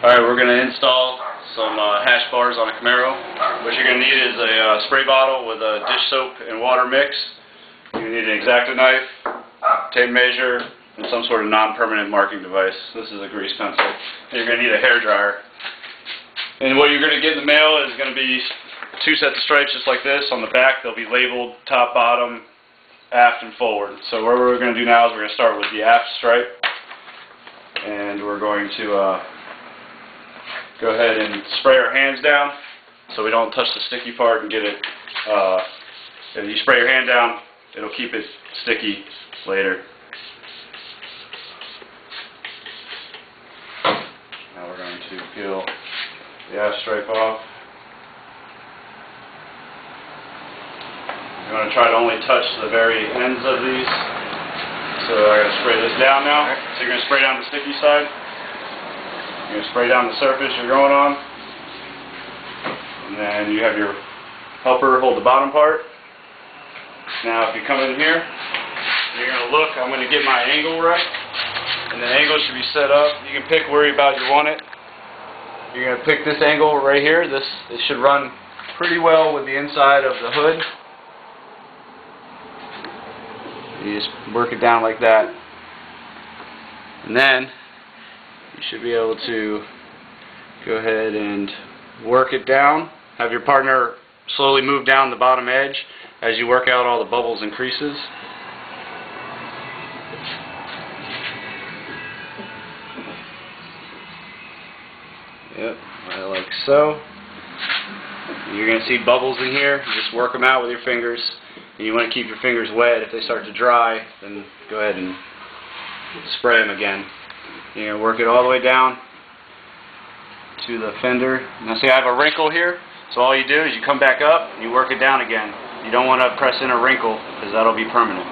Alright, we're going to install some hash bars on a Camaro. What you're going to need is a spray bottle with a dish soap and water mix. You need an X-Acto knife, tape measure, and some sort of non-permanent marking device. This is a grease pencil. And you're going to need a hair dryer. And what you're going to get in the mail is going to be 2 sets of stripes just like this. On the back they'll be labeled top, bottom, aft, and forward. So what we're going to do now is we're going to start with the aft stripe. And we're going to go ahead and spray our hands down so we don't touch the sticky part and get it. If you spray your hand down, it'll keep it sticky later. Now we're going to peel the aft stripe off. You want to try to only touch the very ends of these. So I'm going to spray this down now. So you're going to spray down the sticky side. You're going to spray down the surface you're going on. And then you have your helper hold the bottom part. Now if you come in here, you're going to look, I'm going to get my angle right. And the angle should be set up. You can pick where about you want it. You're going to pick this angle right here. It should run pretty well with the inside of the hood. You just work it down like that. And then you should be able to go ahead and work it down. Have your partner slowly move down the bottom edge as you work out all the bubbles and creases. Yep, right like so. You're going to see bubbles in here. You just work them out with your fingers. And you want to keep your fingers wet. If they start to dry, then go ahead and spray them again. You're going to work it all the way down to the fender. Now see, I have a wrinkle here, so all you do is you come back up and you work it down again. You don't want to press in a wrinkle because that'll be permanent.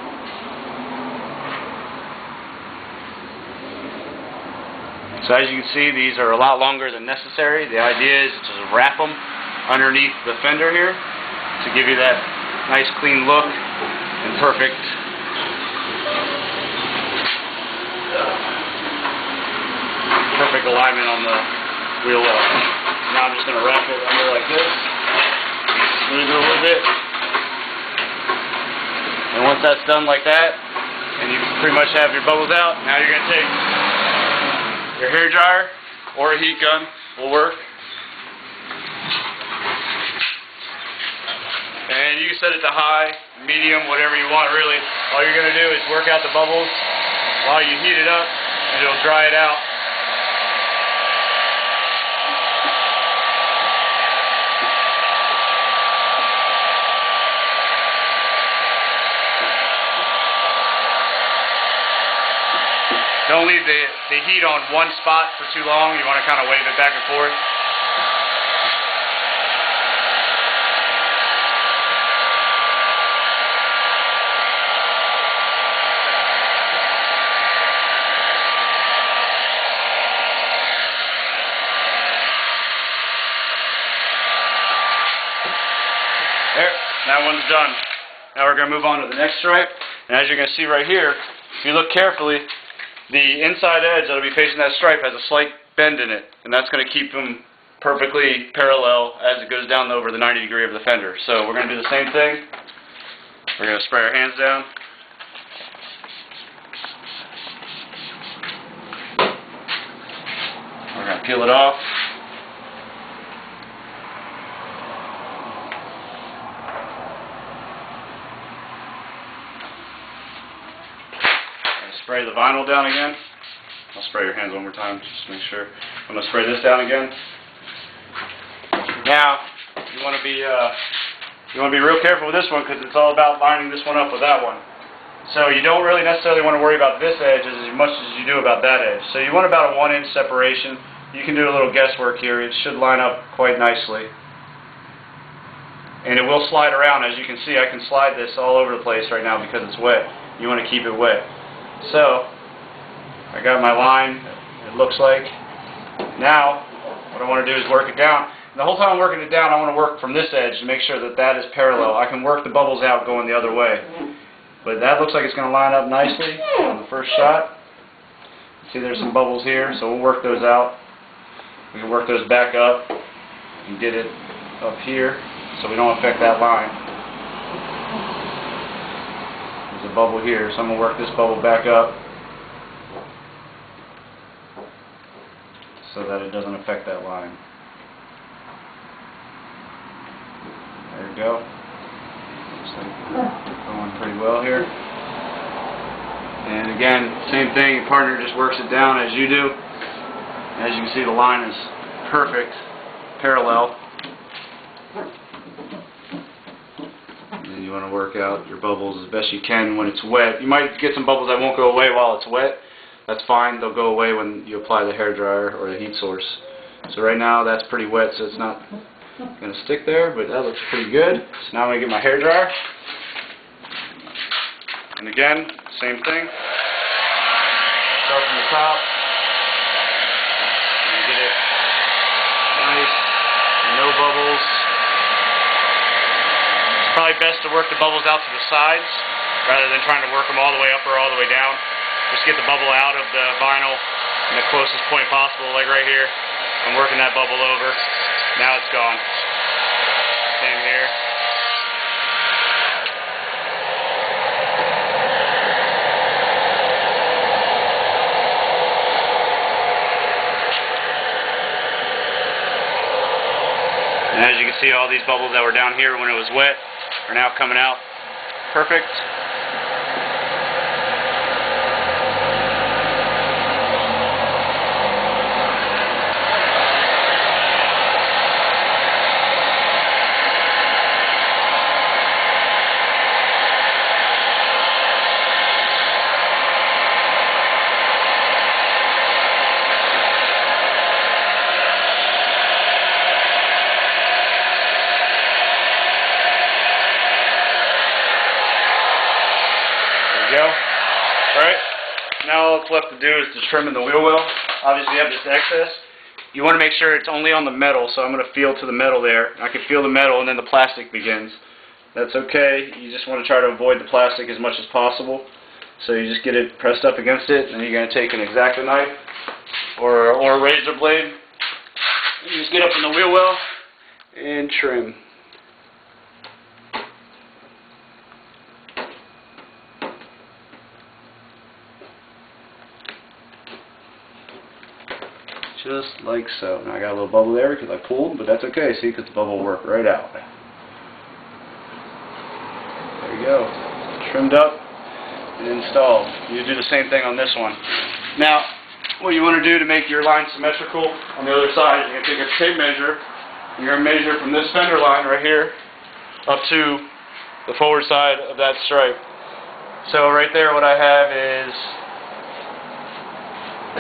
So as you can see, these are a lot longer than necessary. The idea is to just wrap them underneath the fender here to give you that nice clean look and perfect alignment on the wheel well. Now I'm just going to wrap it under like this, move it a little bit, and once that's done like that, and you pretty much have your bubbles out, now you're going to take your hair dryer or a heat gun, will work. And you can set it to high, medium, whatever you want really. All you're going to do is work out the bubbles while you heat it up, and it'll dry it out. Don't leave the heat on one spot for too long. You want to kind of wave it back and forth. There, that one's done. Now we're going to move on to the next stripe. And as you're going to see right here, if you look carefully, the inside edge that will be facing that stripe has a slight bend in it. And that's going to keep them perfectly parallel as it goes down over the 90 degree of the fender. So we're going to do the same thing. We're going to spray our hands down. We're going to peel it off. Spray the vinyl down again. I'll spray your hands one more time just to make sure. I'm going to spray this down again. Now you want to be real careful with this one because it's all about lining this one up with that one. So you don't really necessarily want to worry about this edge as much as you do about that edge. So you want about a 1-inch separation. You can do a little guesswork here. It should line up quite nicely. And it will slide around. As you can see, I can slide this all over the place right now because it's wet. You want to keep it wet. So, I got my line, it looks like. Now, what I want to do is work it down. And the whole time I'm working it down, I want to work from this edge to make sure that that is parallel. I can work the bubbles out going the other way. But that looks like it's going to line up nicely on the first shot. See, there's some bubbles here, so we'll work those out. We can work those back up and get it up here so we don't affect that line. There's a bubble here, so I'm going to work this bubble back up so that it doesn't affect that line. There we go. Looks like we're going pretty well here. And again, same thing, your partner just works it down as you do. As you can see, the line is perfect, parallel. And you want to work out your bubbles as best you can when it's wet. You might get some bubbles that won't go away while it's wet. That's fine, they'll go away when you apply the hairdryer or the heat source. So right now that's pretty wet, so it's not going to stick there, but that looks pretty good. So now I'm going to get my hairdryer. And again, same thing. Start from the top. And get it nice, no bubbles. It's probably best to work the bubbles out to the sides rather than trying to work them all the way up or all the way down. Just get the bubble out of the vinyl in the closest point possible, like right here. I'm working that bubble over. Now it's gone. Same here. And as you can see, all these bubbles that were down here when it was wet are now coming out perfect. Go. Alright, now all it's left to do is to trim in the wheel well. Obviously you have this excess. You want to make sure it's only on the metal, so I'm going to feel to the metal there. I can feel the metal and then the plastic begins. That's okay, you just want to try to avoid the plastic as much as possible. So you just get it pressed up against it, and then you're going to take an X-Acto knife or a razor blade. You just get up in the wheel well and trim. Just like so. Now I got a little bubble there because I pulled, but that's okay, see, because the bubble worked right out. There you go. Trimmed up and installed. You do the same thing on this one. Now, what you want to do to make your line symmetrical on the other side, you're going to take a tape measure, and you're going to measure from this fender line right here up to the forward side of that stripe. So right there what I have is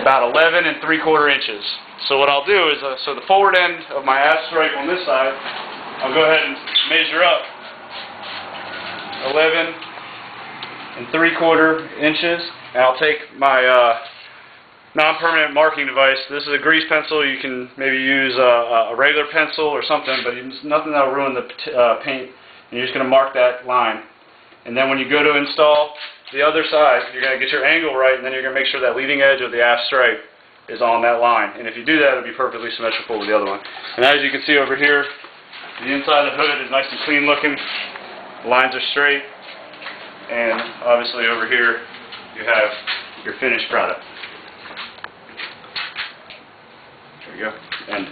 about 11 3/4 inches. So what I'll do is, so the forward end of my aft stripe on this side, I'll go ahead and measure up 11 3/4 inches, and I'll take my non-permanent marking device. This is a grease pencil. You can maybe use a regular pencil or something, but it's nothing that will ruin the paint. And you're just going to mark that line. And then when you go to install the other side, you're going to get your angle right, and then you're going to make sure that leading edge of the aft stripe is on that line. And if you do that, it'll be perfectly symmetrical with the other one. And as you can see over here, the inside of the hood is nice and clean looking. The lines are straight. And obviously over here, you have your finished product. There you go. End.